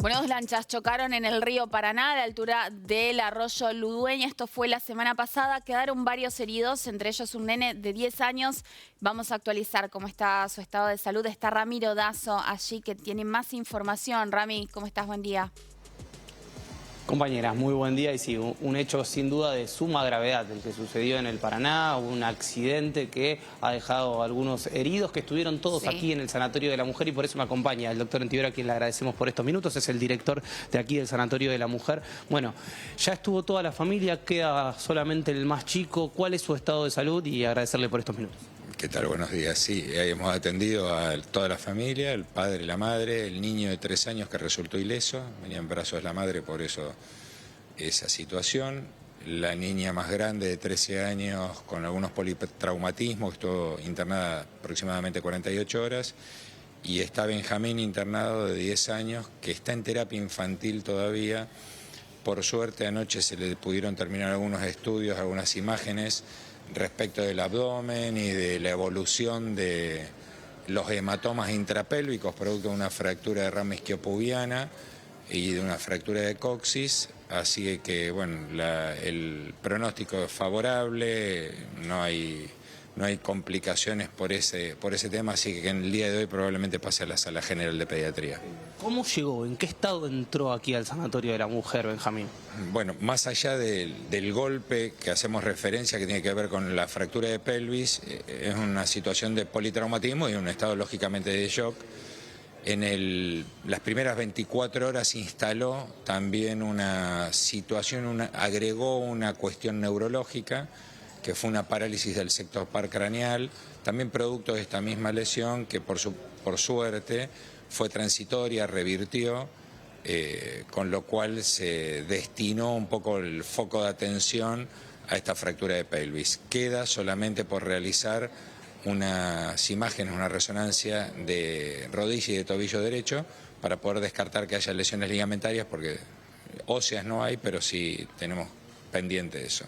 Bueno, dos lanchas chocaron en el río Paraná, a la altura del arroyo Ludueña. Esto fue la semana pasada. Quedaron varios heridos, entre ellos un nene de 10 años. Vamos a actualizar cómo está su estado de salud. Está Ramiro Dazo allí, que tiene más información. Rami, ¿cómo estás? Buen día. Compañeras, muy buen día y sí, un hecho sin duda de suma gravedad el que sucedió en el Paraná, un accidente que ha dejado algunos heridos que estuvieron todos aquí en el Sanatorio de la Mujer y por eso me acompaña el doctor Ontiveros, a quien le agradecemos por estos minutos, es el director de aquí del Sanatorio de la Mujer. Bueno, ya estuvo toda la familia, queda solamente el más chico. ¿Cuál es su estado de salud? Y agradecerle por estos minutos. ¿Qué tal? Buenos días. Sí, hemos atendido a toda la familia, el padre, la madre, el niño de 3 años que resultó ileso, venía en brazos de la madre, por eso esa situación. La niña más grande de 13 años con algunos politraumatismos, estuvo internada aproximadamente 48 horas. Y está Benjamín internado de 10 años, que está en terapia infantil todavía. Por suerte anoche se le pudieron terminar algunos estudios, algunas imágenes respecto del abdomen y de la evolución de los hematomas intrapélvicos producto de una fractura de rama isquiopubiana y de una fractura de coxis, así que bueno, el pronóstico es favorable, no hay complicaciones por ese tema, así que en el día de hoy probablemente pase a la Sala General de Pediatría. ¿Cómo llegó? ¿En qué estado entró aquí al Sanatorio de la Mujer, Benjamín? Bueno, más allá del golpe que hacemos referencia, que tiene que ver con la fractura de pelvis, es una situación de politraumatismo y un estado lógicamente de shock. Las primeras 24 horas se instaló también una situación, agregó una cuestión neurológica, que fue una parálisis del sector paracraneal, también producto de esta misma lesión que por suerte fue transitoria, revirtió, con lo cual se destinó un poco el foco de atención a esta fractura de pelvis. Queda solamente por realizar unas imágenes, una resonancia de rodilla y de tobillo derecho para poder descartar que haya lesiones ligamentarias, porque óseas no hay, pero sí tenemos pendiente eso.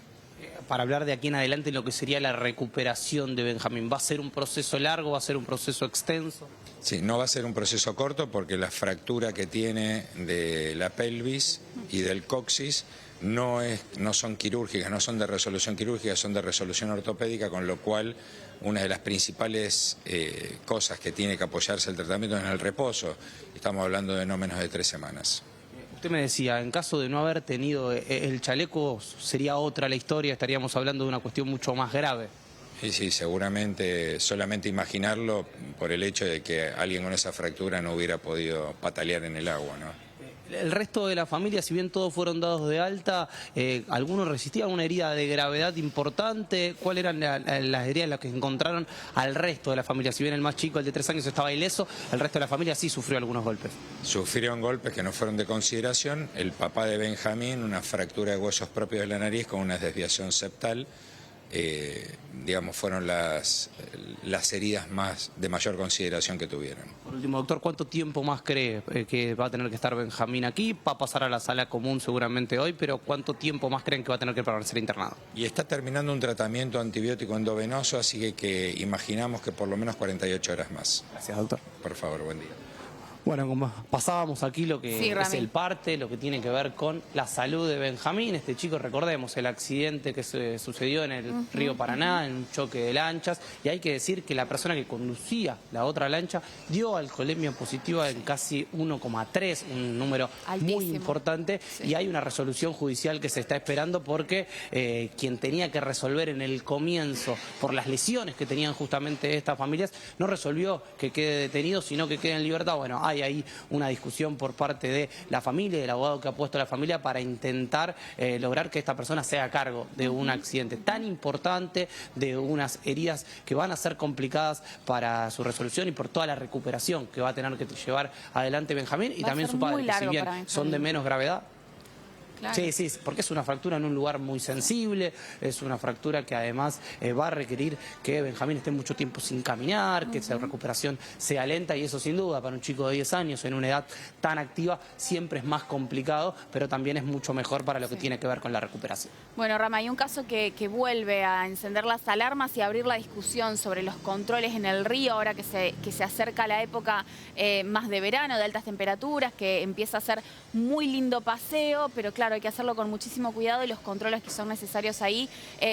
Para hablar de aquí en adelante lo que sería la recuperación de Benjamín, ¿va a ser un proceso largo, va a ser un proceso extenso? Sí, no va a ser un proceso corto porque la fractura que tiene de la pelvis y del coxis no son quirúrgicas, no son de resolución quirúrgica, son de resolución ortopédica, con lo cual una de las principales cosas que tiene que apoyarse el tratamiento es en el reposo. Estamos hablando de no menos de 3 semanas. Usted me decía, en caso de no haber tenido el chaleco, sería otra la historia, estaríamos hablando de una cuestión mucho más grave. Sí, seguramente solamente imaginarlo por el hecho de que alguien con esa fractura no hubiera podido patalear en el agua, ¿no? El resto de la familia, si bien todos fueron dados de alta, ¿algunos resistían una herida de gravedad importante? ¿Cuáles eran las heridas en las que encontraron al resto de la familia? Si bien el más chico, el de 3 años, estaba ileso, el resto de la familia sí sufrió algunos golpes. Sufrieron golpes que no fueron de consideración. El papá de Benjamín, una fractura de huesos propios de la nariz con una desviación septal. Digamos, fueron las heridas de mayor consideración que tuvieron. Por último, doctor, ¿cuánto tiempo más cree que va a tener que estar Benjamín aquí? Va a pasar a la sala común seguramente hoy, pero ¿cuánto tiempo más creen que va a tener que permanecer internado? Y está terminando un tratamiento antibiótico endovenoso, así que imaginamos que por lo menos 48 horas más. Gracias, doctor. Por favor, buen día. Bueno, como pasábamos aquí lo que es el parte, lo que tiene que ver con la salud de Benjamín. Este chico, recordemos, el accidente que sucedió en el río Paraná, en un choque de lanchas. Y hay que decir que la persona que conducía la otra lancha dio alcoholemia positiva en casi 1,3, un número altísimo, muy importante. Sí. Y hay una resolución judicial que se está esperando porque quien tenía que resolver en el comienzo, por las lesiones que tenían justamente estas familias, no resolvió que quede detenido, sino que quede en libertad. Bueno, hay ahí una discusión por parte de la familia, del abogado que ha puesto a la familia para intentar lograr que esta persona sea a cargo de un accidente tan importante, de unas heridas que van a ser complicadas para su resolución y por toda la recuperación que va a tener que llevar adelante Benjamín y también su padre, que si bien son de menos gravedad. Claro. Sí, sí, porque es una fractura en un lugar muy sensible, es una fractura que además va a requerir que Benjamín esté mucho tiempo sin caminar, que esa recuperación sea lenta, y eso sin duda para un chico de 10 años en una edad tan activa siempre es más complicado, pero también es mucho mejor para lo que tiene que ver con la recuperación. Bueno, Rama, hay un caso que vuelve a encender las alarmas y abrir la discusión sobre los controles en el río, ahora que se acerca la época más de verano, de altas temperaturas, que empieza a ser muy lindo paseo, pero claro, hay que hacerlo con muchísimo cuidado y los controles que son necesarios ahí,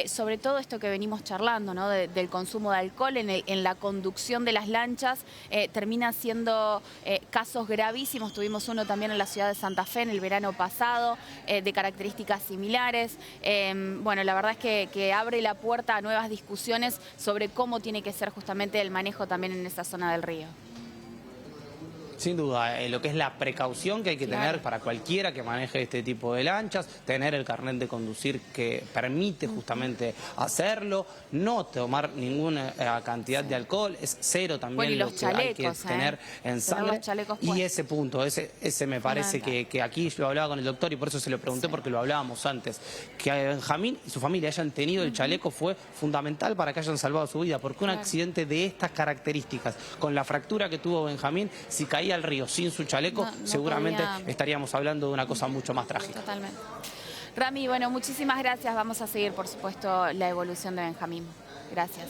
sobre todo esto que venimos charlando, ¿no? Del consumo de alcohol en la conducción de las lanchas, termina siendo casos gravísimos. Tuvimos uno también en la ciudad de Santa Fe en el verano pasado, de características similares. Bueno, la verdad es que abre la puerta a nuevas discusiones sobre cómo tiene que ser justamente el manejo también en esa zona del río. Sin duda, lo que es la precaución que hay que tener para cualquiera que maneje este tipo de lanchas, tener el carnet de conducir que permite justamente hacerlo, no tomar ninguna cantidad de alcohol, es cero también lo que hay que tener en sangre. Y ese punto, ese me parece que aquí yo hablaba con el doctor y por eso se lo pregunté, porque lo hablábamos antes, que Benjamín y su familia hayan tenido el chaleco fue fundamental para que hayan salvado su vida, porque un accidente de estas características, con la fractura que tuvo Benjamín, si caía al río sin su chaleco, seguramente estaríamos hablando de una cosa mucho más trágica. Totalmente. Rami, bueno, muchísimas gracias. Vamos a seguir, por supuesto, la evolución de Benjamín. Gracias.